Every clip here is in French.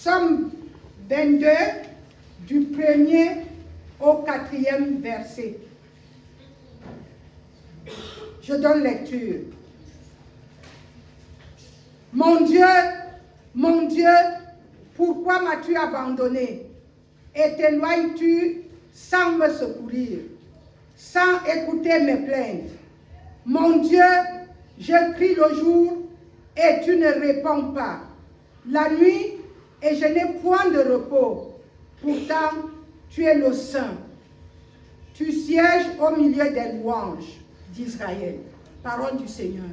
Somme 22, du 1er au 4e verset. Je donne lecture. Mon Dieu, pourquoi m'as-tu abandonné et t'éloignes-tu sans me secourir, sans écouter mes plaintes? Mon Dieu, je crie le jour et tu ne réponds pas. La nuit et je n'ai point de repos. Pourtant, tu es le Saint. Tu sièges au milieu des louanges d'Israël. Parole du Seigneur.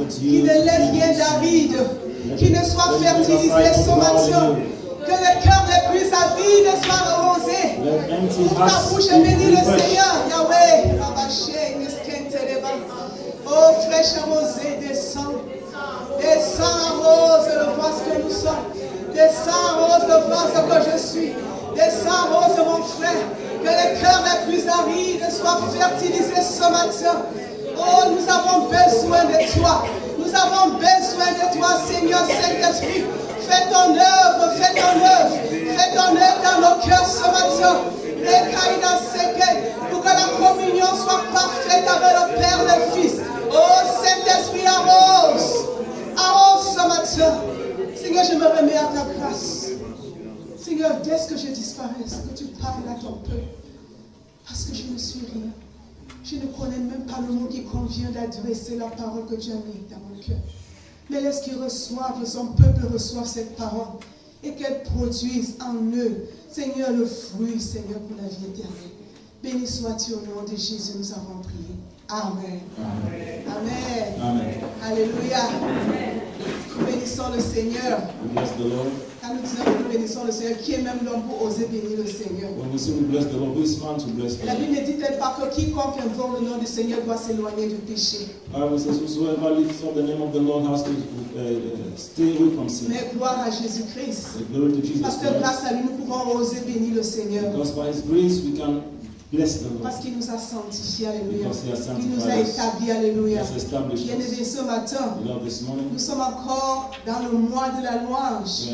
Qui ne laisse rien d'aride, qui ne soit fertilisé ce matin, que le cœur le plus avide soit arrosé. Ta bouche bénit le Seigneur, Yahweh. Oh, fraîche arrosée, descends. Descends, arrose le vase que nous sommes. Descends, arrose le vase que je suis. Descends, arrose mon frère. Que le cœur le plus aride soit fertilisé ce matin. Oh, nous avons besoin de toi. Nous avons besoin de toi, Seigneur Saint-Esprit. Fais ton œuvre, fais ton œuvre. Fais ton œuvre dans nos cœurs ce matin. Pour que la communion soit parfaite avec le Père et le Fils. Oh, Saint-Esprit, arrose. Arrose ce matin. Seigneur, je me remets à ta grâce. Seigneur, dès que je disparaisse, que tu parles à ton peuple. Parce que je ne suis rien. Je ne connais même pas le mot qui convient d'adresser la parole que tu as mis dans mon cœur. Mais laisse qu'ils reçoivent, son peuple reçoive cette parole et qu'elle produise en eux, Seigneur, le fruit, Seigneur, pour la vie éternelle. Béni sois-tu au nom de Jésus, nous avons prié. Amen. Amen. Amen. Amen. Alléluia. Amen. Nous bénissons le Seigneur. Quand nous disons que nous bénissons le Seigneur, qui est même l'homme pour oser bénir le Seigneur? La Bible ne dit-elle pas que quiconque invoque le nom du Seigneur doit s'éloigner du péché? Mais gloire à Jésus-Christ. Parce que grâce à lui, nous pouvons oser bénir le Seigneur. Parce qu'il nous a sanctifiés, alléluia. Il nous a établis, alléluia. Bien-aimés, ce matin, nous sommes encore dans le mois de la louange.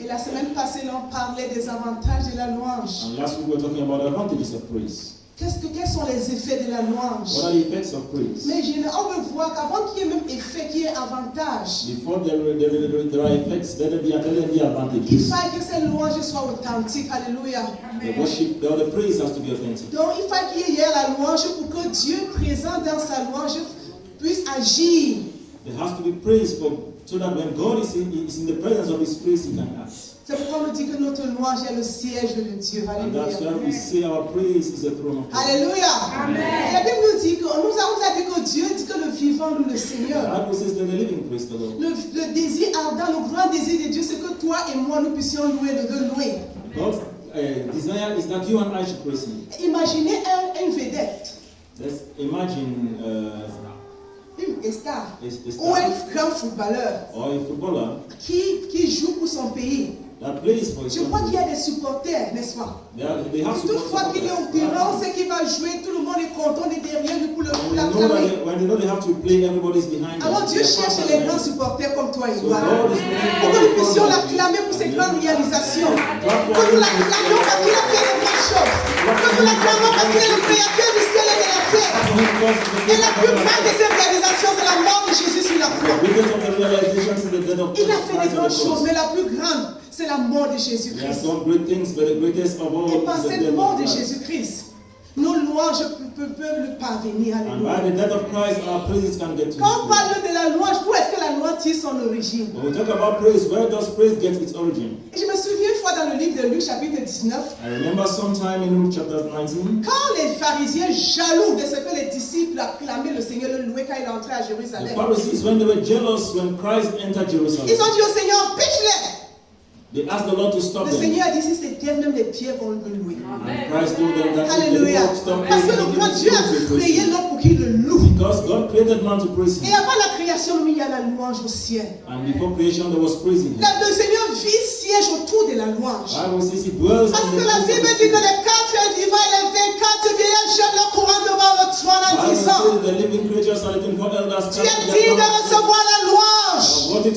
Et la semaine passée, on parlait des avantages de la louange. Quels sont les effets de la louange? Mais on veut voir qu'avant qu'il y ait même effet, qu'il y ait avantage, il faut que cette louange soit authentique. Alléluia. Donc il faut qu'il y ait la louange pour que Dieu présent dans sa louange puisse agir. There has to be praise so that when God is in the presence of His praise, He can act. C'est pourquoi on nous dit que notre louange est le siège de Dieu. Alléluia. And that's why we say our praise is the throne of God. Alléluia. Amen. La Bible nous dit que nous avons dit que Dieu dit que le vivant loue le Seigneur. The Bible says that the living praise the Lord. Le désir ardent, le grand désir de Dieu, c'est que toi et moi nous puissions louer, le louer. God's desire is that you and I should praise Him. Imaginez une vedette. Let's imagine une star ou un grand footballeur qui joue pour son pays. Je crois qu'il y a des supporters, n'est-ce pas? Toutefois qu'il est au terrain, c'est qu'il va jouer, tout le monde est content, on est derrière lui pour l'acclamer. Alors Dieu cherche les grands supporters comme toi et moi. Pour que nous puissions l'acclamer pour ses grandes réalisations. Que nous l'acclamions parce qu'il a fait de grandes choses. Que nous l'acclamons parce qu'il est le créateur du ciel et de la terre. Et la plus grande de ses réalisations, c'est la mort de Jésus sur la croix. Il a fait des grandes choses, mais la plus grande, c'est la mort de Jésus-Christ. Et par cette mort de Jésus-Christ, nos louanges peuvent le parvenir. Quand on parle de la louange, où est-ce que la louange tire son origine? Et je me souviens une fois dans le livre de Luc chapitre 19, quand les pharisiens jaloux de ce que les disciples acclamaient le Seigneur, le louaient quand il entrait à Jérusalem, ils ont dit au Seigneur, empêche-les. They asked the Lord to stop Le them. Seigneur a dit, si c'est terre, même les pierres vont le louer. And Christ told them that if they Alléluia. would stop Parce que praising him, quand Dieu a they would praise créé him. l'homme pour qu'il le loue. Because God created man to praise Et him. avant la création, il y a la louange au ciel. And before creation, there was praising him. Le Seigneur vit, siège autour de la louange. Bible says he dwells Parce in que the la midst Bible of dit his que people. les 4 vivants et les 24 vieillards jettent leur courant devant le trône en Bible disant, says the living creatures and the 24 elders tu es cast digne de their crowns. recevoir la louange,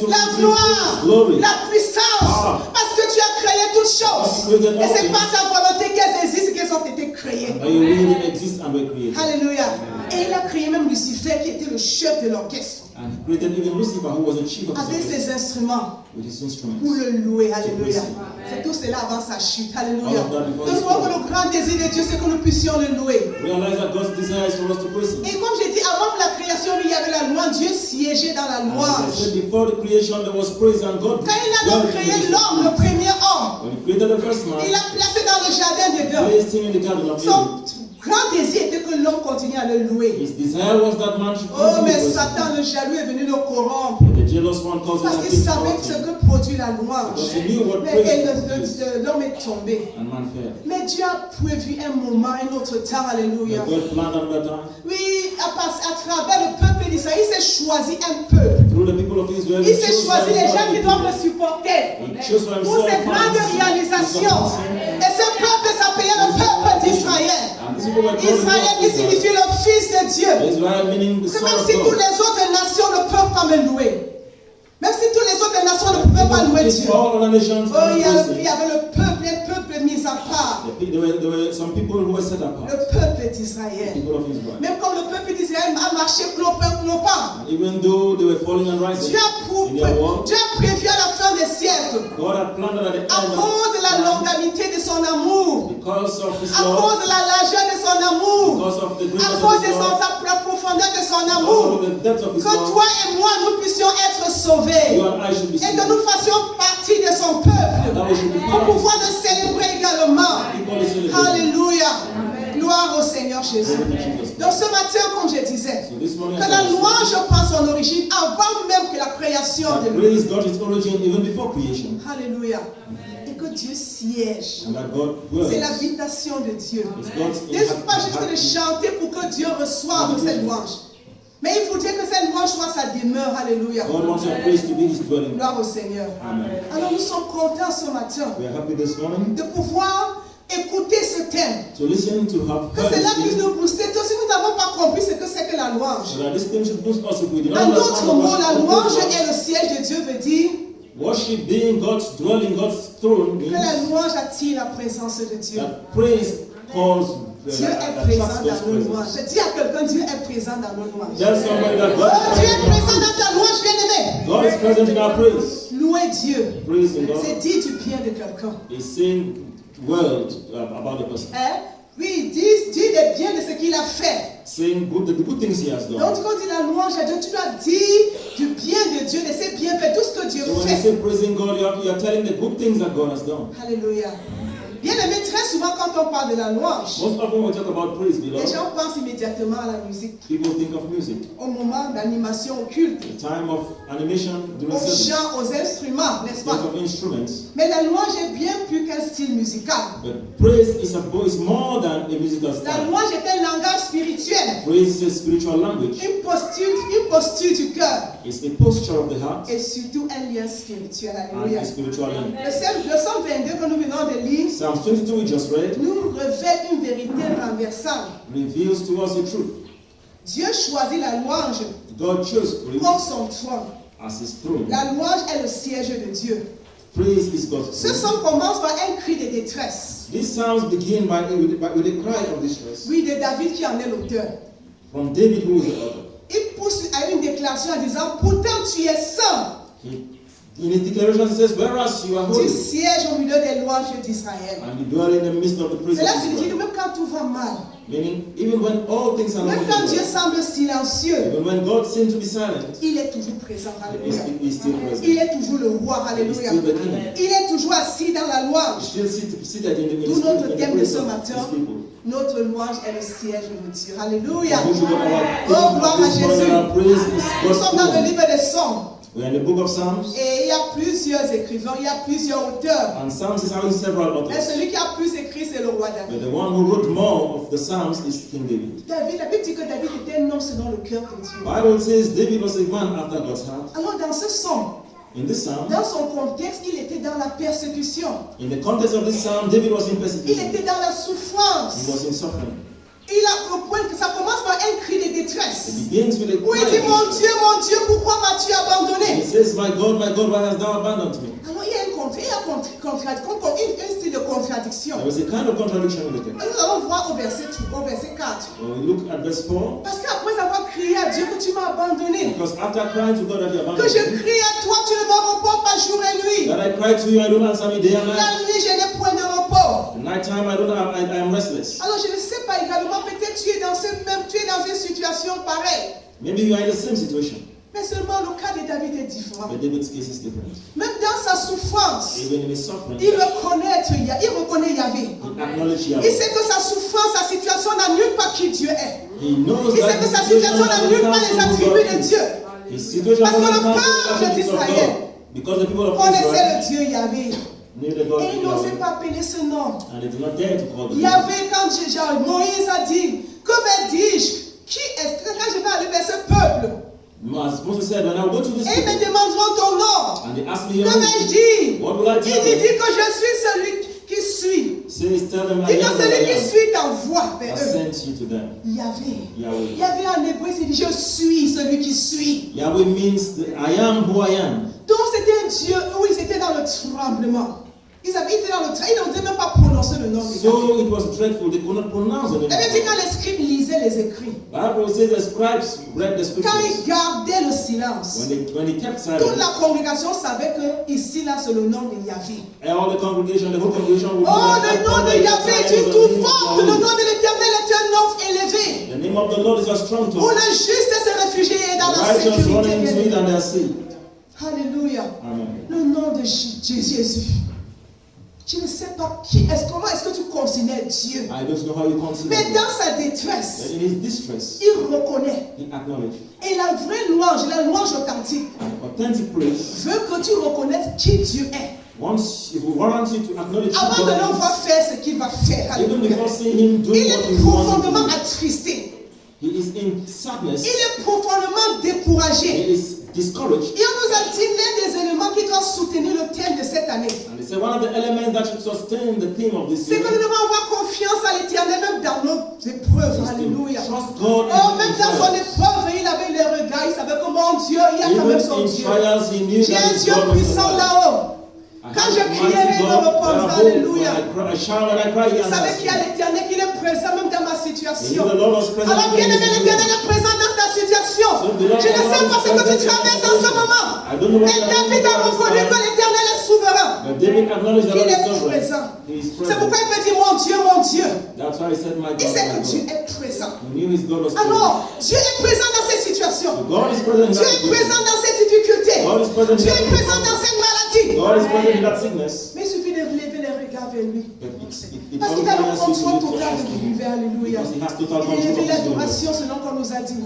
la gloire, la puissance, parce que tu as créé toutes choses. Et c'est par ta volonté qu'elles existent, qu'elles ont été créées. But you really exist and were created. Alléluia. Et il a créé même Lucifer qui était le chef de l'orchestre And he created even Lucifer, who was the chief of avec his ses instruments with his instruments. pour le louer. Alléluia. C'est tout cela avant sa chute. Alléluia. Nous voyons que le grand désir de Dieu, c'est que nous puissions le louer. Realize that God's desire is for us to praise him. Et comme j'ai dit, avant la création, il y avait la louange. Dieu siégeait dans la As I louange. said before the creation, there was praise and God. Quand il a donc créé l'homme, le premier homme, When he created the first man, il l'a placé dans le jardin d'Éden. placed him in the garden of Son Eden. grand désir était que l'homme continue à le louer. His desire was that man should Oh, continue mais to praise Satan, him. le jaloux, est venu le corrompre. The jealous one caused Parce him qu'il to savait ce him. que produit la louange. Because he knew what Mais praise was. l'homme est tombé. And man fell. Mais Dieu a prévu un moment, un autre temps. Alléluia. But God planned another time. Oui, à travers le peuple d'Israël, il s'est choisi un peuple. Through the people of Israel, Il he s'est chose choisi for les gens qui himself doivent le supporter. He chose for Pour himself ses grandes fans to réalisations. support him. Et ce peuple s'appelait le peuple d'Israël. And these people were called Israël qui Israel. signifie le fils de Dieu. Israel meaning the C'est son même of si toutes God. les autres nations ne peuvent pas me louer. Même si toutes les autres nations ne pouvaient pas louer Dieu. All other nations Oh, il y praise him. avait le peuple, un peuple mis à part. There were some people who were set apart. Le peuple d'Israël. People of Israel. Même comme le peuple d'Israël a marché clopin. And even though they were falling and rising Dieu in their walk, a prévu à la fin des siècles. God had planned at the À end cause de la of longanimité de son amour. because of his À love, cause de la largeur de son amour. because of the À greatness cause of de his love, la profondeur de son because amour. of the depth of his Que love, toi et moi, nous puissions être sauvés. you and I should be Et saved. que nous fassions partie de son peuple. That we should be Pour part of pouvoir le célébrer également. Equally celebrated. Alléluia. Gloire au Seigneur Jésus. Glory to Jesus. Donc ce matin, comme je disais, So this morning, que la louange prend son origine avant même que la création de that l'homme. praise got its origin even before creation, Alléluia. Et que Dieu siège. and that God dwells. C'est l'habitation de Dieu. It's God's Il ne faut pas juste de chanter pour que Dieu reçoive cette louange. Mais il faudrait que cette louange soit sa demeure. Alléluia. God wants your praise to be his dwelling. Gloire au Seigneur. Amen. Alors nous sommes contents ce matin We are happy this morning de pouvoir écouter ce thème. to listen to have Que heard cela this puisse thing, nous booster. Donc, si nous n'avons pas compris ce que c'est que la louange. so that this thing should boost us if we do not En d'autres understand mots, la what louange worship est le siège de Dieu veut dire worship being God's dwelling, God's throne que la means louange attire la présence de Dieu. that praise calls Dieu est présent attracts God's dans nos louanges. presence. Je dis à quelqu'un, Dieu est présent dans nos louanges. Tell somebody that Oh, God Dieu is est present. présent dans ta louange, bien-aimé. God is present in our praise. Louer Dieu, Praising God c'est dire du bien de quelqu'un. is saying well about the person, Hein? Oui, dire des biens de ce qu'il a fait. saying the good things he has done. Donc, quand tu dis la louange à Dieu, tu dois dire du bien de Dieu, de ses bienfaits, tout ce que Dieu So when you fait. say praising God, you are telling the good things that God has done. Alléluia. Bien aimé, très souvent quand on parle de la louange, Most often when we talk about praise, les beloved, gens pensent immédiatement à la musique. people think of music. Au moment d'animation au culte, The time of animation during aux service, chants, aux instruments, n'est-ce pas? state of instruments. Mais la louange est bien plus qu'un style musical. But praise is more than a musical La style. louange est un langage spirituel, Praise is a spiritual language. une posture du cœur It's a posture of the heart et surtout un lien spirituel. and Alléluia. a spiritual link. Le Psaume 22 que nous venons de lire Psalms 22 we just read nous révèle une vérité renversante. reveals to us the truth. Dieu choisit la louange God chose praise comme son trône. as his throne. La louange est le siège de Dieu. Praise is God's Ce throne. psaume commence par un cri de détresse. These psalms begin with a cry of distress Oui, de David qui en est l'auteur. from David, who is the author. Il pousse à une déclaration en disant, pourtant tu es saint. In his declaration, he says, whereas you are Tu holy sièges au milieu des louanges d'Israël. and you dwell in the midst of the praise Cela of signifie que Israel. même quand tout va mal, Meaning, even when all things are not même quand going Dieu well, semble silencieux, even when God seems to be silent, il est toujours présent. Alléluia. he's still present. Il est toujours le roi. He's Alléluia. still the king. Il est toujours assis dans la He's louange. still seated in the D'où spirit, notre in the thème de praise ce of matin. his people. Notre louange est le siège de Dieu. Alléluia. Which is what our Oh, theme gloire of à this morning, Jésus. our praise is Nous God's sommes dans le throne. livre des Psaumes. We are in the book of Psalms. Et il y a plusieurs écrivains, il y a plusieurs auteurs. And Psalms is having several Mais authors. celui qui a plus écrit, c'est le roi David. But the one who wrote more of the Psalms is King David. David, la Bible dit que David était un homme selon le cœur de Dieu. Bible says David was a man after God's heart. Alors dans ce psaume, In this psalm, dans son contexte, il était dans la persécution. in the context of this psalm, David was in Il persecution. était dans la He souffrance. was in suffering. Il a au point que ça commence par un cri de détresse. It begins with a Où il dit, cry. mon Dieu, pourquoi m'as-tu He abandonné? says, my God, why hast thou abandoned me? Alors il y a un style de contradiction. There was a kind of contradiction in the text. Nous allons voir au verset 4. When we look at verse 4, Parce qu'après avoir crié à Dieu que tu m'as abandonné, because after crying to God that you que abandoned je me, crie à toi, tu ne me réponds pas jour et nuit. that I cry to you, I don't answer me day and La night. nuit, je n'ai point de repos. The night time, I am restless. Alors je ne sais pas également, peut-être tu es dans une situation pareille. Maybe you are in the same situation, Mais seulement le cas de David est différent. but David's case is different. Même dans sa souffrance, Even in his suffering, il reconnaît Yahvé. he acknowledged Il Yahweh. sait que sa souffrance, sa situation n'annule pas qui Dieu est. He knows Il sait that que his sa situation situation n'annule pas les doesn't attributs de cancel Dieu. God. His situation Parce que doesn't le cancel peuple the attributes of d'Israël God. Because the people of connaissait Israel le Dieu Yahvé. knew the God Et of il n'osait Yahweh, pas appeler ce nom. and they did not dare to call the name. Yahvé, quand Moïse a dit, que me dis-je? Qui est-ce que quand je vais aller vers ce peuple? As Moses said, when I go to this Et ils me people, demanderont ton nom. and they ask me, Que vais-je dire? what will I Il tell dit them? que je suis celui qui suis. Says, tell them I Dis que am that celui qui I am. suit t'envoie vers I eux. sent you to them. Yahvé. Yahweh. Yahvé en hébreu, il dit je suis celui qui suis. Yahweh means I am who I am. Donc c'était un Dieu où ils étaient dans le tremblement. Ils étaient dans le tremblement, ils n'osaient même pas prononcer le nom de Yahvé. So it was dreadful. They could not pronounce the name. La Bible dit of quand les scribes lisaient les écrits, God. Bible says the scribes read the quand scriptures. ils gardaient le silence, When they kept toute silent, la congrégation savait que ici là c'est le nom de Yahvé. all the whole congregation would Oh, know le nom that de Yahvé est une the tour name of forte, le Yahweh. nom de l'Éternel est un nom élevé. The name of the Lord is a strong Où tower. le juste se réfugie et dans The la righteous run sécurité. into it and they are saved. Alléluia. Amen. Le nom de Jésus. Je ne sais pas comment est-ce que tu considères Dieu. I don't know how you consider Mais God. dans sa détresse, But in his distress, il reconnaît. he acknowledged. Et la vraie louange, la louange authentique, An authentic praise. veut que tu reconnaisses qui Dieu est. Once, if we warrant you to acknowledge Avant who de le God voir is, faire ce qu'il va faire. even Alléluia. before seeing him doing Il what est he wants profondément to do, attristé. he is in sadness. Il est profondément découragé. He is discouraged. Et on nous a dit l'un des éléments qui doit soutenir le thème de cette année. And they say one of the elements that should sustain the theme of this C'est year que nous devons avoir confiance à l'Éternel même dans nos épreuves. is Alléluia. to trust God Oh, in même his dans son trials. épreuve, il avait les regards, il savait que mon Dieu, il y a quand même son Even in Dieu. trials, he knew J'ai that un his Dieu God was puissant alive. là-haut. I Quand have je a crierai, mighty il me God répondra. that I hope Alléluia. when I shout and I cry, he Il savait answers qu'il y a me. l'Éternel, qu'il est présent même dans ma He situation. knew the Lord was present Alors, in bien aimé, his l'Éternel situation. est présent dans ta situation. Je ne sais pas ce que tu traverses en ce moment. I don't know what Mais you are David a going reconnu que through. l'Éternel est souverain. But David acknowledged the Il Lord is est sovereign. présent. He is C'est pourquoi present. il peut dire mon Dieu, mon Dieu. That's why he said, my Il sait que God, Dieu my God. est présent. He knew his God was present. Alors, Dieu est présent dans ces situations. So God is present in Dieu that est situation. présent dans ces difficultés. God is present in Dieu that est présent dans situation. cette maladie. God is present in that sickness. Mais il suffit de lever les regards vers lui. But it Parce qu'il a le only requires you to contrôle lift your total eyes de to him. l'univers. Alléluia. Because he has total Il control of élève his universe. l'adoration selon qu'on nous a dit.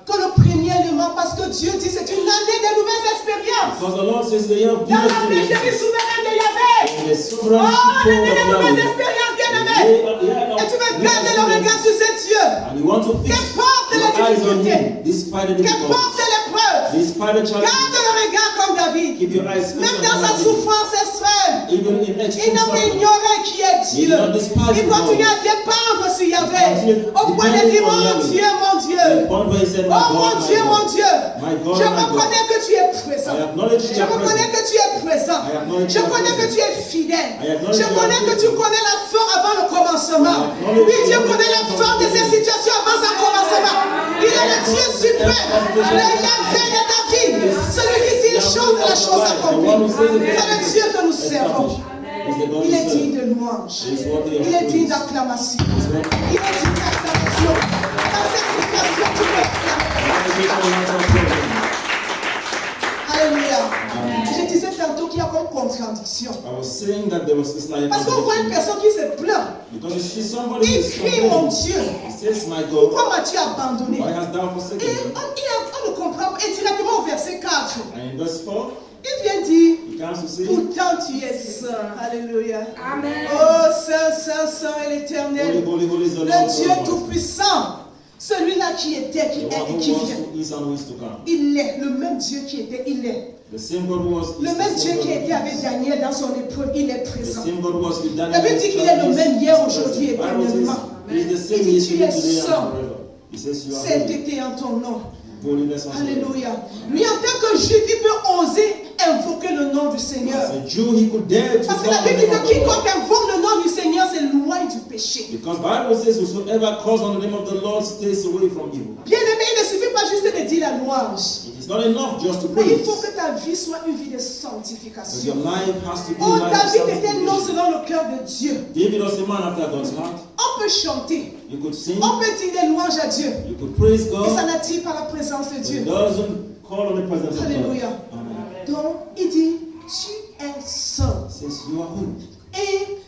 Que le premier élément, parce que Dieu dit c'est une année de nouvelles expériences. Because the Lord says the year of Dans new la péché du experiences. souverain de Yahvé. In the sovereign Oh, control l'année of de nouvelles Yahweh. expériences, bien-aimé. Yeah, Et tu veux garder le regard sur ces dieux. and you want to fix Qu'importe your les eyes on difficultés. him despite the difficulties, Qu'importe l'épreuve. despite the Garde challenges. le regard comme David. Keep your eyes fixed Même on dans sa Him. souffrance extrême. Even in Il extreme n'a pas suffering. ignoré qui est Dieu. He did not despise Il the continue Lord. à dépendre sur Yahvé. continued Au point de dire, depending on mon Yahweh. Dieu, mon The Dieu. point where he said, my Oh God, mon my Dieu, mon God. Dieu. My God, Je my God. reconnais que tu es présent. I acknowledge Je you are reconnais present. que tu es présent. I acknowledge Je you are connais que present. tu es fidèle. I acknowledge Je you are connais que tu faithful. connais la fin avant le commencement. I acknowledge Oui, you Dieu are connaît la faithful. fin de ces situations avant son commencement. Il est le Dieu suprême. Le Yahvé de David. Celui qui dit une chose et la chose accomplie. C'est le Dieu que nous servons. Il est digne de louange. Il est digne d'acclamation. Il est digne d'acclamation. Dans cette situation, tu peux acclamer. Alléluia. Je disais tantôt qu'il y a comme contradiction. I was saying that there was this like Parce qu'on voit une personne qui se plaint. because you see somebody who Il is crie, mon complaining. Dieu. He says, my God, Pourquoi m'as-tu abandonné? why hast thou Et forsaken me? on ne comprend pas Et directement au verset 4, And in verse 4, il vient dire, he comes to say, pourtant tu es saint. Alléluia. Amen. Oh, saint, saint, saint est l'Éternel. Holy, holy, holy is the Lord Le Dieu God Almighty. tout-puissant. Celui-là qui était, qui The est one et who qui was, vient. who is, and who is to come. Il est. Le même Dieu qui était, il est. The same God who was, is Le the même same Dieu God qui who était is. avec Daniel dans son épreuve, il est The présent. same God who was with La Daniel. Bible dit qu'il est le même hier, aujourd'hui, Bible éternellement. says he is the same Il dit, tu yesterday, es today, and saint. forever. He says you are C'est holy. été en ton nom. Holiness unto him. Alléluia. Lui, en tant que juif, il peut oser invoquer le nom du Seigneur. As a Jew, he could dare to Parce que call la on the Bible dit name que of the Lord. quiconque invoque le nom du Seigneur, c'est loin du péché. Because Bible says whosoever calls on the name of the Lord stays away from evil. Bien aimé, il ne suffit pas juste de dire la louange. It is not enough just to Mais il praise. faut que ta vie soit une vie de But sanctification. your life has to be Oh, a life of David était non sanctification. selon le cœur de Dieu. David was a man after God's heart. On peut chanter, You could sing, on peut dire des louanges à Dieu. you could praise Et ça God, n'attire pas la présence de but Dieu. it doesn't call on the presence of God. Alléluia. Amen. Donc, il dit, tu es saint. It says you are holy. Et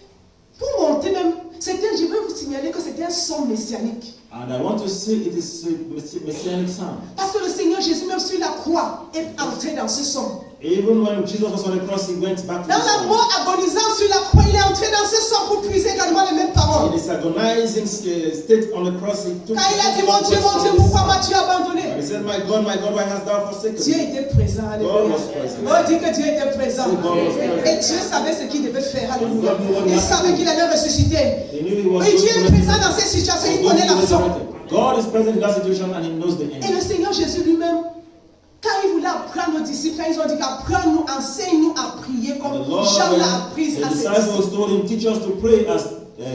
pour monter même, je vais vous signaler que c'était un son messianique. And I want to say it is a messianic sound. Parce que le Seigneur Jésus, même sur la croix, est entré dans ce son. Even when Jesus was on the cross, he went back to Dans the la sound. mort agonisant sur la croix, il est entré dans ce son pour puiser également les mêmes paroles. In his agonizing state on the cross, he took Quand il a dit, mon Dieu, pourquoi m'as-tu abandonné? And he said, my God, why hast thou forsaken Dieu me? était présent, God alléluia. was present. Oh, dit que Dieu était présent. God was present. Et Dieu savait ce qu'il devait faire, alléluia. Il savait qu'il allait ressusciter. He knew he was Oui, Dieu est going to présent dans ces situations, il connaît la fin. God is present in that situation and he knows the Et le end. Seigneur Jésus lui-même, quand il voulait apprendre aux disciples, quand ils ont dit apprends-nous, enseigne-nous à prier And comme the Lord, Jean l'a when appris the à ses disciples disciples. told him, teach us to pray as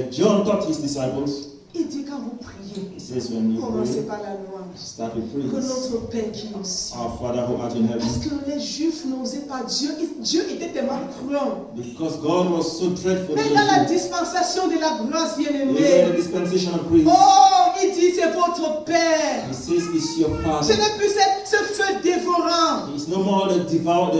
John taught his disciples. Il dit quand vous priez, He says, when you commencez pray, par la louange. start with Que praise. notre Père qui est au ciel. Our Father who art in Parce heaven. que les Juifs n'osaient pas Dieu. Dieu était tellement cruel. Because God was so dreadful. Mais dans la dispensation de la grâce, bien In the aimé. dispensation of praise, Oh, il dit c'est votre Père. he says it's your Ce Father. n'est plus ce feu dévorant. It's no more the devout,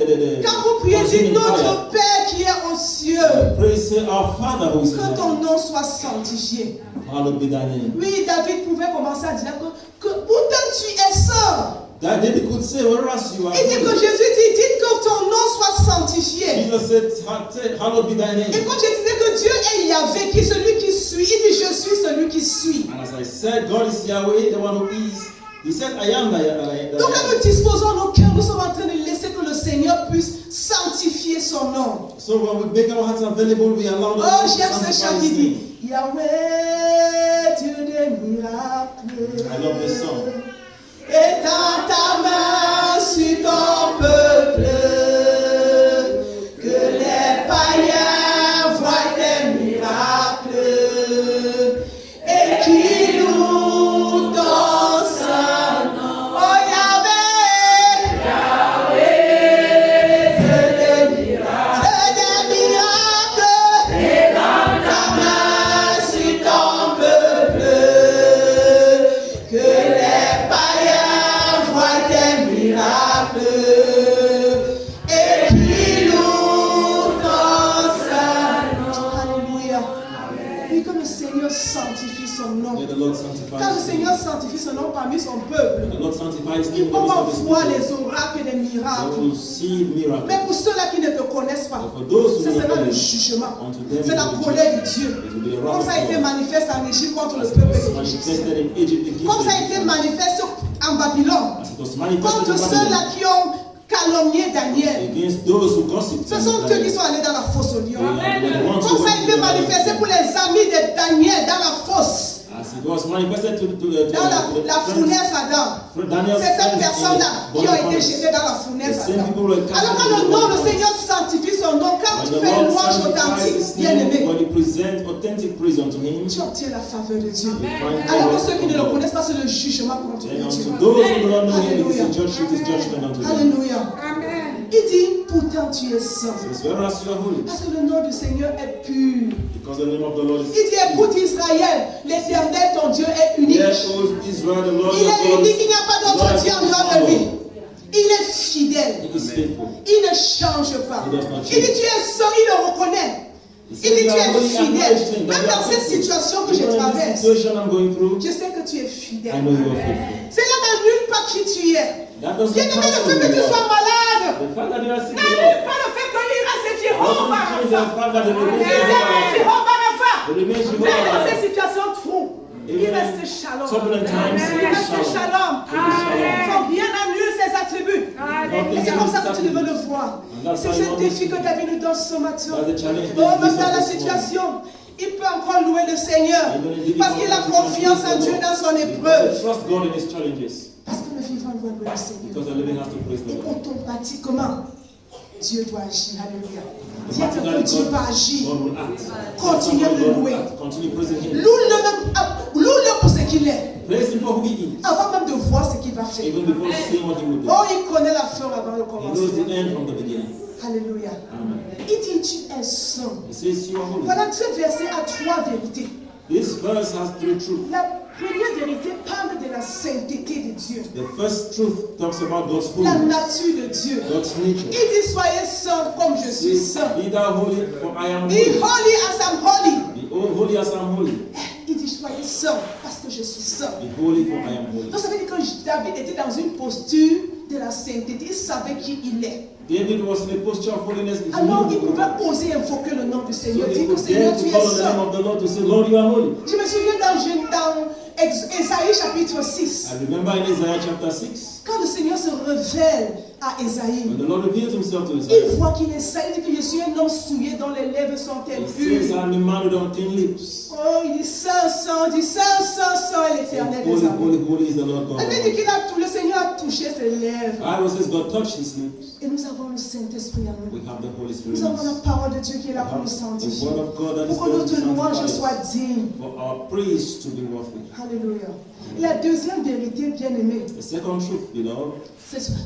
Quand vous priez, dites consuming fire. notre Père qui est aux cieux. Praise say our Father who is in Que ton heaven. nom soit sanctifié. Hallowed be thy name. Oui, David pouvait commencer à dire que pourtant tu es saint. That David could say, whereas you are Il dit que holy. Jésus dit, dites que ton nom soit sanctifié. Jesus said, hallowed be thy Et name. comme je disais que Dieu est Yahvé, qui est celui qui suit, il dit je suis celui qui suis. And as I said, God is Yahweh, the one who is. He said, I am that I Donc quand am. nous disposons nos cœurs, nous sommes en train de laisser que le Seigneur puisse sanctifier son nom. So when we make our hearts available, we allow the Oh, Lord to j'aime ce sanctify chant qui his dit name. Yahweh, Dieu des miracles. I love this song. Étends ta main sur ton peuple, que les païens voient tes miracles et qu'ils louent ton saint nom. Oh Yahweh, Dieu des miracles, étends ta main sur ton peuple, que les païens voient tes miracles et qu'ils louent ton saint nom. Alléluia. Oui, que le Seigneur sanctifie son nom. May the Lord sanctify Quand le his name. Seigneur sanctifie son nom parmi son peuple, The Lord sanctify his ils name. vont in the midst of voir his les people. oracles et les They miracles. will see miracles. Mais pour ceux-là qui ne te connaissent pas, But for those who ce don't sera know le him, jugement. unto them C'est la it will be colère de judged. Dieu. It will be a Comme wrath ça a of été God. manifesté en Égypte contre le As it peuple was égyptien. manifested in Egypt against Comme ça a the été Egyptians. manifesté en Babylone. As it was manifested Contre in ceux-là Babylon. qui ont calomnié Daniel. Against those who gossiped. Ce sont eux qui sont allés dans la fosse au lion. Comme Comme ça a été manifesté pour les amis de Daniel dans la fosse. As it was manifested to Dans la fournaise Adam. Daniel's C'est ces friends personnes-là in qui ont été Bonaparte. jetées dans la fournaise The same Adam. people were cast Alors quand into le the nom, le Bonaparte. Seigneur sanctifie son nom, quand When tu the fais une Lord louange sanctifies authentique, his bien name, aimé, when you present authentic praise unto him, tu obtiens la faveur de Dieu. find Alors que favor ceux qui ne le from God. connaissent pas, c'est le jugement contre And Dieu. unto those who do not know him, it is Alléluia. a judgment unto them. Alléluia. Amen. Il dit, pourtant tu es saint. It says, whereas you are holy, Parce que le nom du Seigneur est pur. because the name of the Lord is Il dit, écoute Israël, l'Éternel ton Dieu est unique. Yes, O Israel, the Lord Il your est God unique, il n'y a pas d'autre Lord Dieu en is dehors de lui. humble. Il est fidèle. He is faithful. Il ne change pas. He does not Il dit, change. tu es saint, il le reconnaît. He Il says, dit, you tu are es holy, fidèle. acknowledge him, that Même you are dans cette faithful. situation que je Even in this traverse, situation I'm going through, je sais que tu es I fidèle. know you are faithful. C'est là dans nulle part qui tu es. That doesn't Bien-aimé, le cancel fait que tu the sois malade The fact that you are sick, n'annule Lord. pas le fait qu'il reste Doesn't Jéhovah. change the fact that the remains Il est Jéhovah Rapha. The remains Même dans ces Jehovah. situations trous, il Even reste in shalom. turbulent times, Il reste shalom. Son bien annule ses attributs. Et c'est comme ça que tu devais le voir. C'est ce défi que David nous donne ce matin. That's the challenge Oh, that même Jesus dans la is situation, il peut encore louer le Seigneur. Parce qu'il a confiance en Dieu dans son Because épreuve. they trust God in his challenges. Parce que le vivant doit louer le Seigneur. Because the living has to praise the Et Lord. automatiquement, Dieu doit agir. Alléluia. Dis à quelqu'un, Practically, Dieu va agir. God will act. Continue à le God will louer. act. Continue praising him. Loue-le pour ce qu'il est. Praise him for who he is. Avant même de voir ce qu'il va faire. Even before seeing what he will do. Oh, il connaît la fin avant le He knows the commencement. end from the beginning. Alléluia. Amen. Il dit, tu es saint. He says you are holy. Voilà, ce verset a trois vérités. This verse has three truths. La première vérité parle de la sainteté de Dieu. The first truth talks about God's La holiness, nature de Dieu. God's nature. Il dit, soyez saints comme je suis saint. Be thou holy, for I am Be holy. holy as I'm holy. Be holy as I am holy. Il dit, soyez saints parce que je suis saint. Be holy, for I am holy. Donc ça veut dire que David était dans une posture de la sainteté. Il savait qui il est. David was in a posture of holiness. He Alors knew il who pouvait he was. oser invoquer le nom du So Seigneur. he Dire que could Seigneur, dare tu to es call on the name saint. of the Lord to say, Lord, you are holy. Je me souviens dans Ésaïe chapitre 6. I remember in Isaiah chapter 6, Quand le Seigneur se révèle à Ésaïe, when the Lord reveals himself to il Isaiah, voit qu'il est saint. Il dit que je suis un homme souillé dont les lèvres sont he says, impures. I'm a man with unclean lips. Oh, il dit saint, saint, il dit saint, saint, saint, l'éternel des Holy, armées. holy, holy is the Lord God. Elle veut dire qu'il a tout, le Seigneur a touché ses lèvres. Bible says God touched his lips. Et nous avons le Saint-Esprit en nous. We have the Holy Spirit. Nous in avons la us. parole de Dieu qui est là We pour nous have the sanctifier. word of God that is Pour que there to notre louange sanctify soit us. digne. For our praise to be worthy. Alléluia. La deuxième vérité, bien-aimée, The second truth, beloved,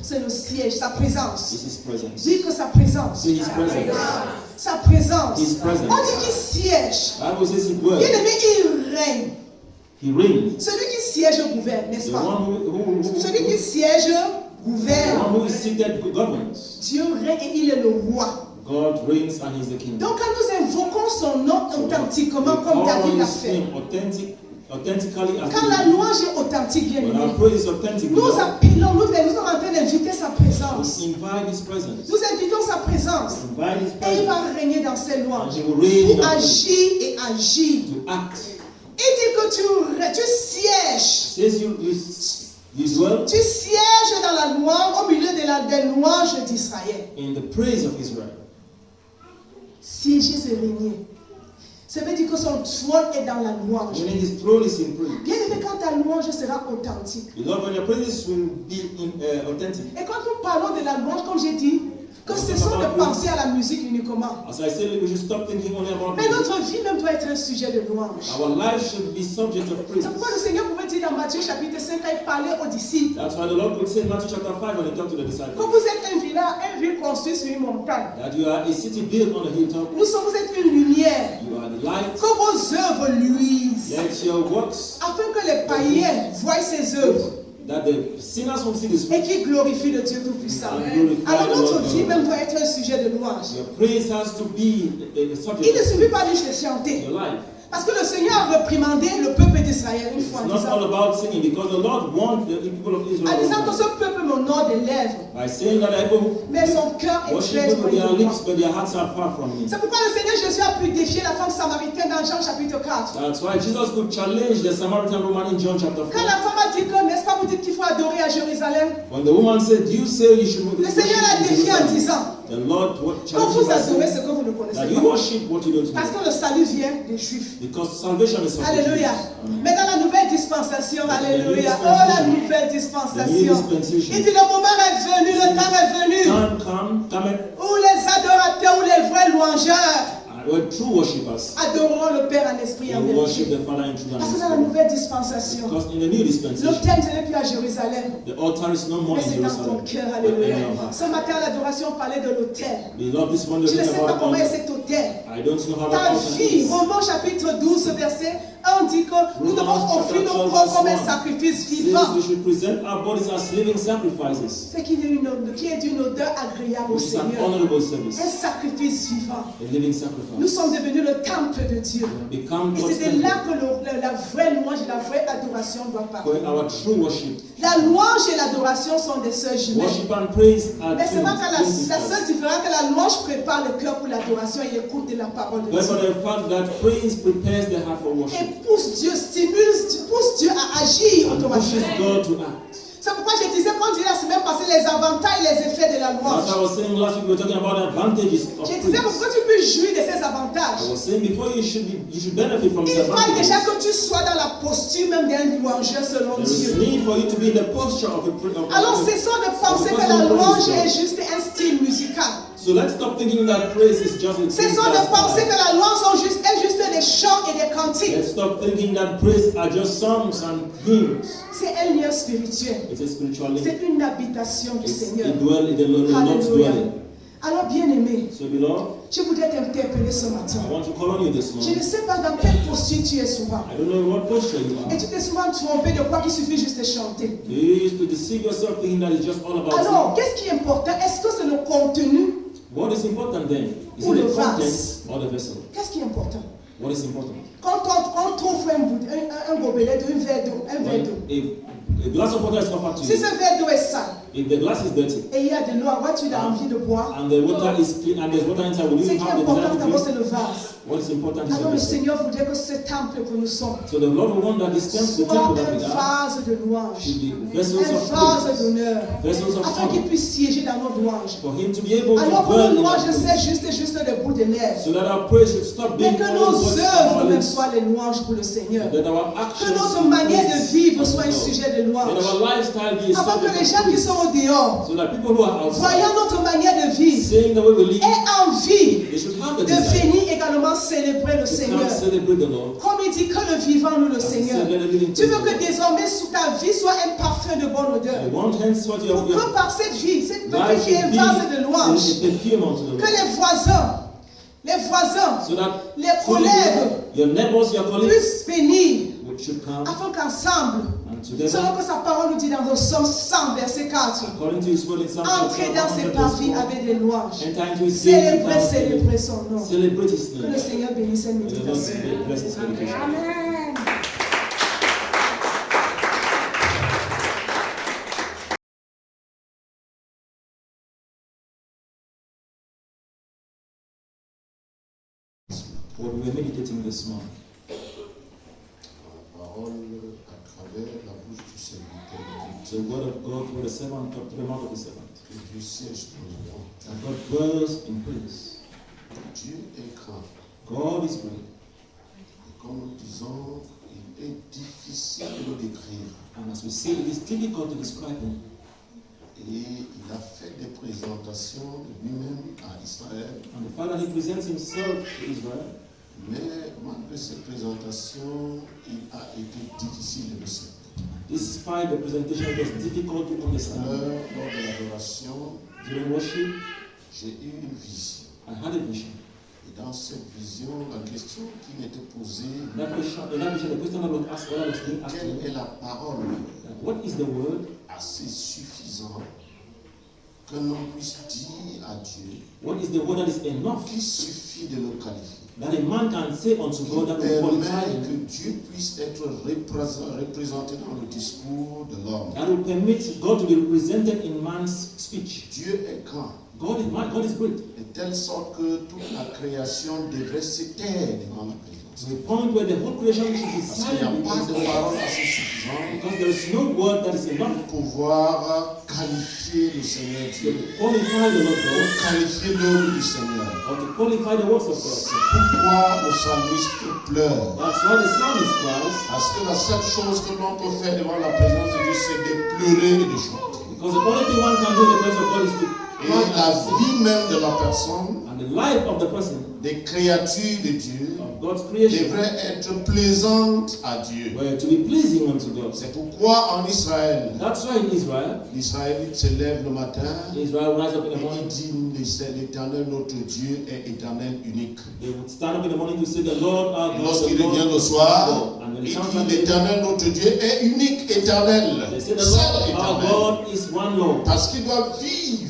c'est le siège, sa présence. is his presence. Dis que sa présence. See his presence. Sa présence. His presence. On dit qu'il siège. Bible says he dwells. Bien-aimé, il règne. He reigns. Celui qui siège gouverne, n'est-ce The pas? one Celui qui siège gouverne. who is seated governs. Dieu règne et il est le roi. God reigns and he is the king. Donc quand nous invoquons son nom authentiquement We comme call David on l'a his fait, name authentically as quand la he is. louange est authentique, bien When aimé, our praise is authentic, nous beloved, appelons, nous sommes en train d'inviter sa présence. we invite his presence. Nous invitons sa présence. Invite his Et il va presence régner dans ses and louanges. he will reign in Pour our praise. agir et agir. To act. Il dit que tu sièges. Says you dwell Tu sièges dans la louange, au milieu des louanges d'Israël. in the praise of Israel. Siéger, c'est régner. Ça veut dire que son trône est dans la louange. When his throne is in praise. Bien aimé, quand ta louange sera authentique. Beloved, when your praises will be authentic. Et quand nous parlons de la louange, comme j'ai dit, que cessons de penser à la musique uniquement. As I said, we should stop thinking only about Mais music. notre vie même doit être un sujet de louange. Our life should be subject of praise. C'est pourquoi le Seigneur pouvait dire dans Matthieu chapitre 5, quand il parlait aux disciples, That's why the Lord would say in Matthew chapter 5 when he talked to the disciples que vous êtes une ville construite sur une montagne. that you are a city built on a hilltop. Vous êtes une lumière. You are the light. Que vos œuvres luisent. Let your works, Afin que les païens voient ses œuvres. that the sinners will see this. Et qui glorifient le Dieu Tout-Puissant. Alors notre vie même doit être un sujet de louange. Your praise has to be a Il ne subject suffit pas juste de of chanter. your life. Parce que le Seigneur a reprimandé le peuple d'Israël une It's fois en not all disant, about singing because the Lord wants the people of Israel en disant que to ce peuple m'honore des lèvres, by saying that people mais son cœur est worship très me with their loin de moi. lips but their hearts are far from me. C'est pourquoi le Seigneur Jésus a pu défier la femme samaritaine dans Jean chapitre 4. That's why Jesus could challenge the Samaritan woman in John chapter 4. Quand la femme a dit que, n'est-ce pas, vous dites qu'il faut adorer à Jérusalem, When the woman said, "Do you say you should le worship Seigneur l'a in défié en Jerusalem?" disant The Lord que challenged vous her adorez saying ce que vous ne that connaissez you pas. worship what you don't Parce know. que le salut vient des Juifs. Because salvation is of the Alléluia. Jews. Mais dans la nouvelle dispensation, alléluia. Oh, la nouvelle dispensation. dispensation. Il dit le moment est venu, le temps est venu. Time come, Où les adorateurs, où les vrais louangeurs where true worshippers adoreront le Père en esprit et en will worship vérité. the Father in truth and Parce que in dans la spirit. nouvelle dispensation, Because in the new dispensation, l'autel n'est plus à Jérusalem, the altar is no more mais in c'est dans ton Jerusalem, cœur, but in alléluia. your heart. Ce matin, l'adoration parlait de l'autel. Beloved, this morning Je ne we're sais talking pas about comment est altar. cet autel. I don't know how Ta that altar vie, is. Romains chapitre 12, verset 1 dit que nous devons Romans offrir chapter nos 12, corps comme un verse 1. sacrifice Says vivant. we should present our bodies as living sacrifices, C'est qu'il y ait qui est d'une odeur agréable au which is an Seigneur. honorable service, Un sacrifice vivant. a living Nous sacrifice. sommes devenus le temple de Dieu. Become Et God's c'est de là temple, que la vraie louange et la vraie adoration doivent partir. where our true worship La louange et l'adoration sont des sœurs jumelles. Worship and praise are Mais seulement twins, que la twin sisters. seule différence que la louange prépare le cœur pour l'adoration et l'écoute de la parole de But for Dieu. the fact that praise prepares the heart for worship. Et pousse Dieu, pousse Dieu à agir And pushes automatiquement. God to act. C'est pourquoi je disais quand je disais la semaine passée les avantages et les effets de la As I louange. was saying last week, we were talking about the advantages of Je disais praise. pourquoi tu peux jouir de ces I avantages. was saying before you should benefit from these Il faut déjà advantages. que tu sois dans la posture même d'un louangeur selon There is Dieu. need for you to be in the posture of a Alors cessons de penser que la louange est juste un style musical. So let's stop thinking that praise is just a Cessons de penser que la louange est juste des chants et des cantiques. Let's stop thinking that praise are just songs and hymns. C'est un lien spirituel. It's a spiritual link. C'est une habitation du It's Seigneur. the Lord's Alléluia. dwelling. Alors bien-aimé, So beloved, je voudrais t'interpeller ce matin. I want to call on you this Je ne morning. sais pas dans quelle posture tu es souvent. I don't know in what posture you Et are. tu t'es souvent trompé de quoi qu'il suffit juste de chanter. You used to deceive yourself thinking that it's just all about Alors, you. qu'est-ce qui est important? Est-ce que c'est le contenu? What is important then? Is Ou it le the content vase. or the vessel? Qu'est-ce qui est important? What is important? Quand on t'offre un gobelet d'eau, un verre d'eau. A glass of water is offered to Si you. ce verre d'eau est sale If the glass is dirty et il y a de l'eau, tu as envie de boire. and the water is clean and there's water inside, will Ce you qui est have the important desire d'abord, to c'est drink? le vase. What is important is the Alors le vessel. Seigneur voudrait que ce temple que nous sommes So the Lord will want that this temple, the soit temple that we un are, vase de louange, should be vessels un of vase praise, d'honneur, vessels of afin qu'il honor, puisse siéger dans nos louanges. for Him to be able to Alors que dwell nos in our louanges, c'est praise, juste le bout des lèvres. so that our praise should stop Mais being que only nos words œuvres from our même lips, soient les louanges pour le Seigneur. that our Que actions notre should manière de praise vivre unto soit un God, sujet de louange. that our lifestyle be a Afin que les subject gens of qui sont praise, au dehors, so that people who are outside, voyant notre manière de vivre, saying the way we live, aient envie they should have the de desire venir également célébrer le to Seigneur. come celebrate the Lord. Comme il dit que le vivant nous le As he Seigneur. said, let the living Tu praise veux the que Lord. désormais sous ta vie soit un parfum de bonne odeur. I want henceforth your Pour que par cette vie qui life est un should be vase de louange, a perfume unto the que Lord. les voisins, So that les collègues your neighbors, your colleagues puissent venir should come afin qu'ensemble, and selon together, que sa parole nous dit dans Psaume 100, verset 4, according to His word in Psalm entrer dans ses parvis 100, avec des louanges. enter into His gates with Célébrer thanksgiving, son nom. celebrate His Que le name. Seigneur bénisse cette May the Lord méditation. bless this meditation. Amen. What we are meditating this morning. La parole à travers la bouche du serviteur. The word of God through the servant, through the mouth of the servant. Que Dieu siège pour nous. And God dwells in praise. Dieu est grand. God is great. Et comme nous disons, il est difficile de le décrire. And as we say, it is difficult to describe Him. Et il a fait des présentations de lui-même à Israël. And the Father, He presents Himself to Israel. Mais malgré ces présentations, il a été difficile de le savoir. Despite the presentation, it was difficult to understand. Lors de l'adoration, During worship, j'ai eu une vision. I had a vision. Et dans cette vision, la question qui m'était posée, In that vision, the question that was asked, what I was being asked to quelle est me, la parole what is the word? assez suffisant qu'un homme puisse dire à Dieu, What is the word that is enough qu'il suffit de le qualifier, that a man can say unto qui God that will qualify permet him, que Dieu puisse être représenté dans le discours de l'homme. that will permit God to be represented in man's speech? Dieu est grand, God is great. de telle sorte que toute la création devrait se taire devant la présence. To the point where the whole creation should be Parce qu'il n'y a silent pas de because parole assez suffisante there is no word that is enough pour pouvoir qualifier le Seigneur to Dieu, qualify the Lord pour God qualifier l'œuvre du Seigneur. or to qualify the works of God. C'est pourquoi le psalmiste pleure. That's why the psalmist cries, Parce que la seule chose que l'on peut faire devant la présence de Dieu, c'est de pleurer et de chanter. because the only thing one can do in the presence of God is to Et cry la and sing. vie même de la personne, And the life of the person, des créatures de Dieu, of God's creation, devrait être plaisante à Dieu. were to be pleasing unto God. C'est pourquoi en Israël, That's why in Israel, l'Israélite se lève le matin Israel will rise up in the et morning. il dit l'Éternel notre Dieu est éternel unique. They would stand up in the morning to say, the Lord our Et God, lorsqu'il the Lord revient le our soir, God. And when il it comes dit back, l'Éternel notre Dieu est unique, éternel, they say, the seul Lord our éternel. God is one Lord. Parce qu'il doit vivre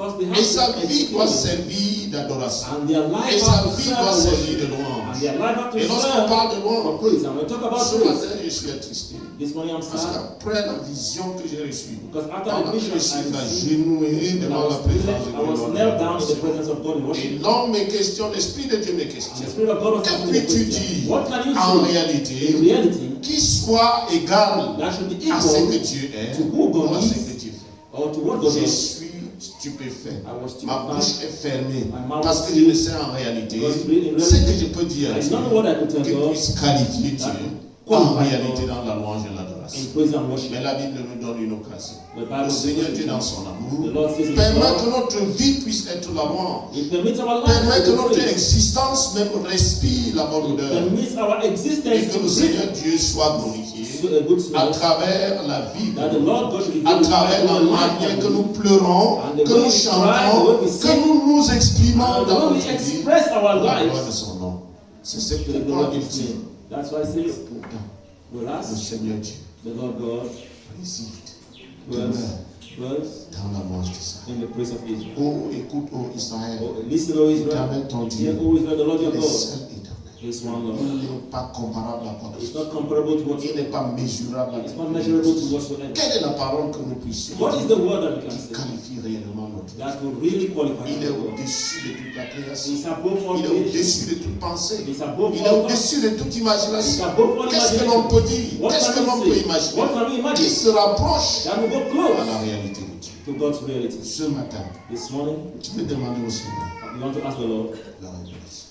Because they Et have sa to vie doit experience. servir d'adoration. And their life Et sa have to vie serve doit the servir worship. de louange. And their life have to Et lorsqu'on serve parle de for louange, praise. And when we talk about ce praise, matin, je suis attristé. this morning I'm Parce sad. qu'après la vision que j'ai reçue, Because after pendant the que je vision, suis I received, agenouillé and devant la présence de I was Dieu, knelt down in the presence of God in worship. et l'homme me questionne, l'Esprit de Dieu me And questionne. the Spirit of God was Que asking me the puis-tu question, dire what can you en say réalité in reality qui soit égal that should be à ce que equal Dieu est to who ou God à ce is que Dieu fait? or to what God Je does? suis stupéfait. I was Ma stupefied. bouche est fermée My mouth parce que was je ne sealed. sais en réalité Because in ce que reality, je peux dire à I Dieu don't know what I could tell qui God puisse qualifier that Dieu en qualify réalité God dans la louange et in l'adoration. praise and worship. Mais la Bible nous donne une occasion. The Bible Le Seigneur says Dieu dans son amour the Lord says in His permet love, que notre vie puisse être la louange. it permits our Permet life que to notre praise. existence même respire la bonne It odeur. permits our Et existence que to le Seigneur breathe Dieu soit glorifié a good à smell. travers la vie, That the Lord God should be à glorified travers la through the manière life que of nous pleurons, And the que way nous we cry, chantons, the way we que sing, nous nous exprimons and the dans way we notre vie. express our La gloire lives de son nom. C'est ce to the pourquoi glory il of His dit, name. That's why it says, pourtant, well, le us, Seigneur Dieu the Lord God, réside, dwells, demeure dwells dans la louange d'Israël. in the praise of Israel. Oh, écoute, oh Israël, Oh, listen, O Israel. Éternel ton Hear, Dieu, O Israel, the Lord your il est God seul éternel. is one Lord. Il n'est pas comparable à quoi que It's ce soit. not comparable to what Il n'est pas mesurable à it's quoi not que ce measurable to soit. whatsoever. Quelle est la parole que nous puissions What is dire the word that we can qui say qualifie réellement notre vie? that will really qualify Il est our God? au-dessus de toute la création. It's above all Il est creation. au-dessus de toute pensée. It's above Il est all thought. au-dessus de toute It's imagination. above all Qu'est-ce que l'on imagination. peut dire? What Qu'est-ce que can l'on we peut say? imaginer? What can we Qui imagine? se rapproche That will go à close la réalité de Dieu? to God's reality. Ce matin, This morning, tu peux demander au Seigneur we want to ask the Lord, la révélation.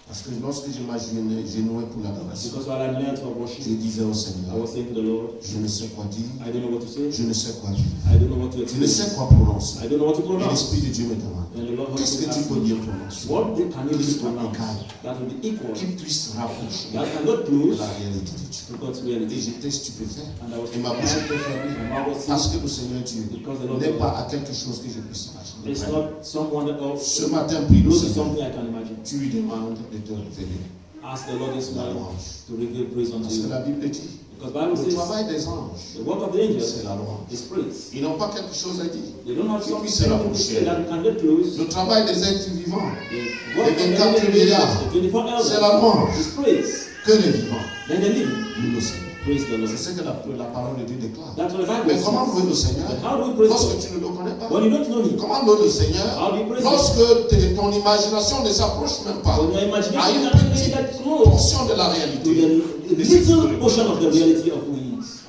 Parce que lorsque je m'agenouillais pour l'adoration, because while I knelt for je worship, disais au I Seigneur, was saying to the Lord, je ne sais quoi dire, I don't know what to say, je ne sais quoi dire, I don't know what to je ne sais explain, quoi prononcer. I don't know what to Et pronounce. l'Esprit de Dieu me demande, And the Lord qu'est-ce que tu asked peux me, bien prononcer what can you really Égal. pronounce that will be equal, qui puisse rapprocher that can go de close la réalité de Dieu? to God's Et reality? j'étais stupéfait. And I was Et ma bouche était fermée. my mouth was Parce sealed. que le Seigneur Dieu Because the Lord n'est God pas à quelque chose que je puisse imaginer. It's not someone else. Ce matin, prie le Close to Seigneur. something I can imagine. Tu lui demandes de te révéler Ask the Lord this la morning louange. to reveal praise unto Parce que you. la Bible dit, Because Bible le says travail des anges, the work of the angels c'est la louange. is praise. Ils n'ont pas quelque chose à dire. They don't have Qui something puisse se to rapprocher. say that we can get close. Le travail des êtres vivants, The work of Les the 24 living vieillards, angels, the 24 c'est la elders, louange. is praise. Que les vivants, Then the living, nous le Seigneur. praise the Lord. C'est ce que la parole de Dieu déclare. That's what the Bible Mais says. comment louer le Seigneur But how do we praise lorsque God? tu ne le connais pas? When you don't know Him, Comment louer le Seigneur how do you praise Him? lorsque ton imagination ne s'approche même pas When your à imagination une cannot petite get close portion de la to réalité? the little portion of the reality of who He is.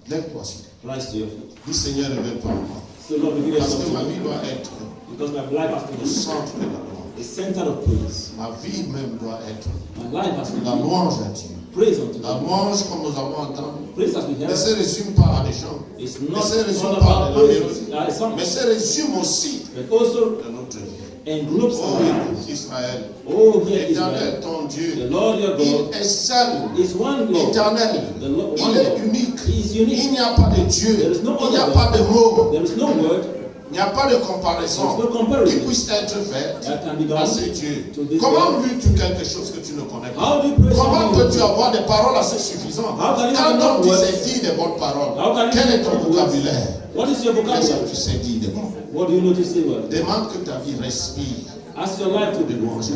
Lève-toi, s'il te plaît. Rise to your feet. Dis Seigneur, révèle-toi en moi. So Lord, reveal Parce yourself que to ma me. vie doit être Because my life has to le be centre de la louange. the center of praise. Ma vie même doit être My life has to la be louange à Dieu. praise unto La God. louange, comme nous avons entendu, Praise as we ne heard se résume pas à des chants, is ne not se résume all pas à about de la praise, mélodie, songs, mais se résume aussi but also de notre vie. engroups Oh, our life. écoute Israël, Oh, here Israel, Éternel ton the Dieu, Lord your God il est seul, is one Lord. éternel, The Lord, il one est Lord. unique. He is Il unique. n'y a pas de Dieu, There is no il n'y a other pas de mot, There is no word, il n'y a pas de there is comparaison no qui comparison puisse être faite that can be à done. ce Dieu. to this Comment God. lis-tu quelque chose que tu ne connais pas? How do you praise Comment something? peux-tu avoir des paroles assez suffisantes? How can you Quand have on enough dit words? c'est dire des bonnes paroles, How can you quel have est ton enough words? vocabulaire? What is your Qu'est-ce que vocabulary? tu sais dire de bon? What do you know to say well? Demande que ta vie respire, Ask your life to be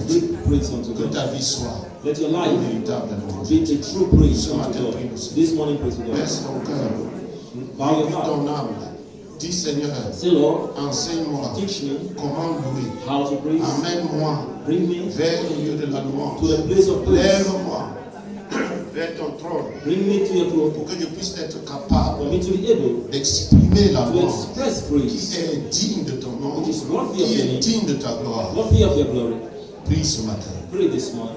give praise unto que God. ta vie soit Let your une life véritable louange. be a true praise unto God. This morning, praise to God. Laisse ton cœur, Bow your oublie heart. ton âme. Dis Seigneur, Say, Lord, enseigne-moi teach me comment louer. how to praise. Amène-moi Bring me vers le lieu de la louange. to the place of praise. Lève-moi vers ton trône Bring me to your throne pour que je puisse être for capable me to be able d'exprimer la to louange express qui praise, est digne de ton nom, which is worthy of qui your est name, digne de ta gloire. worthy of your glory. Prie ce matin. Pray this morning.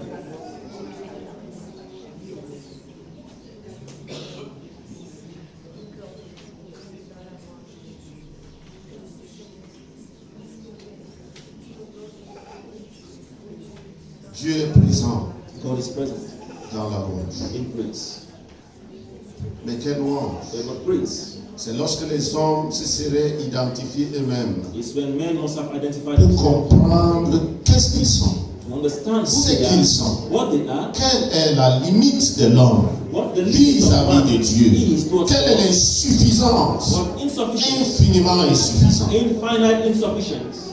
Dieu est présent God is present dans la louange. in praise. Mais quelle louange! The God praise C'est lorsque les hommes se seraient identifiés eux-mêmes is when men must have identified pour themselves comprendre qu'est-ce qu'ils sont, to understand who ce they qu'ils are, sont. what they are, Quelle est la limite de l'homme what the limit of vis-à-vis man de Dieu? is towards Quelle est God, l'insuffisance what insufficient. infiniment insuffisant. Infinite insufficiency.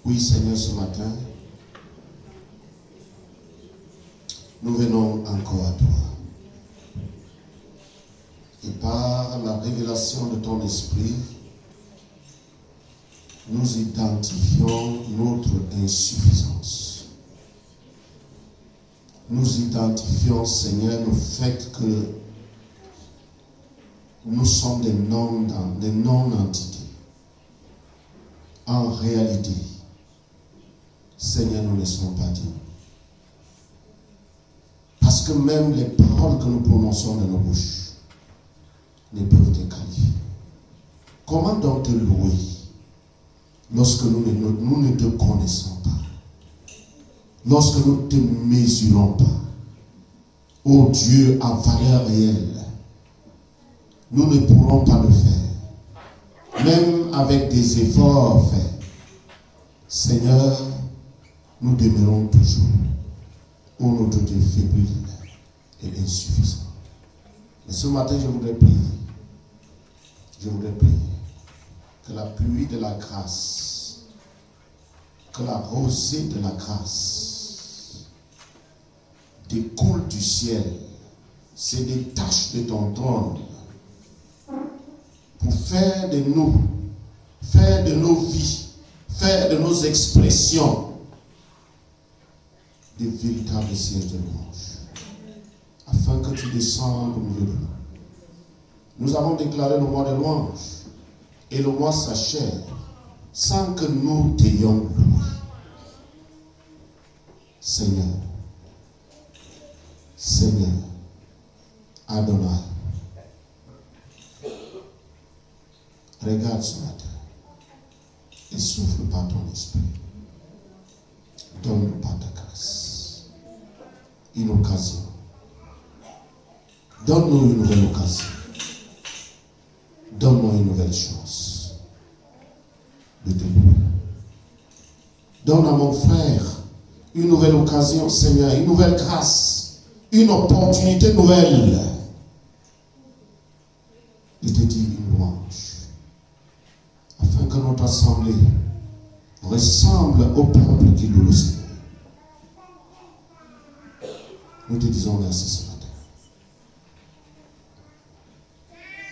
Oui, Seigneur, ce matin, nous venons encore à toi. Et par la révélation de ton esprit, nous identifions notre insuffisance. Nous identifions, Seigneur, le fait que nous sommes des non-entités. En réalité, Seigneur, nous ne sommes pas dignes. Parce que même les paroles que nous prononçons de nos bouches ne peuvent te qualifier. Comment donc te louer lorsque nous ne te connaissons pas? Lorsque nous ne te mesurons pas? Ô Dieu, à valeur réelle, nous ne pourrons pas le faire. Même avec des efforts faits, Seigneur, nous demeurons toujours au notre Dieu fébrile et insuffisant. Mais ce matin, je voudrais prier que la pluie de la grâce, que la rosée de la grâce découle du ciel, se détache de ton trône pour faire de nous, faire de nos vies, faire de nos expressions des véritables sièges de louange, afin que tu descendes au milieu de nous. Nous avons déclaré le mois de louange, et le mois s'achève sans que nous t'ayons loué. Seigneur, Seigneur, Adonai, regarde ce matin et souffle par ton esprit. Donne-nous par ta grâce une occasion. Donne-nous une nouvelle occasion. Donne-moi une nouvelle chance de te louer. Donne à mon frère une nouvelle occasion, Seigneur, une nouvelle grâce, une opportunité nouvelle de te dire une louange, afin que notre assemblée ressemble au peuple qui loue le Seigneur. Nous te disons merci ce matin.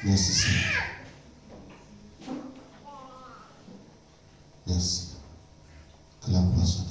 Merci Seigneur. Merci. Que la gloire soit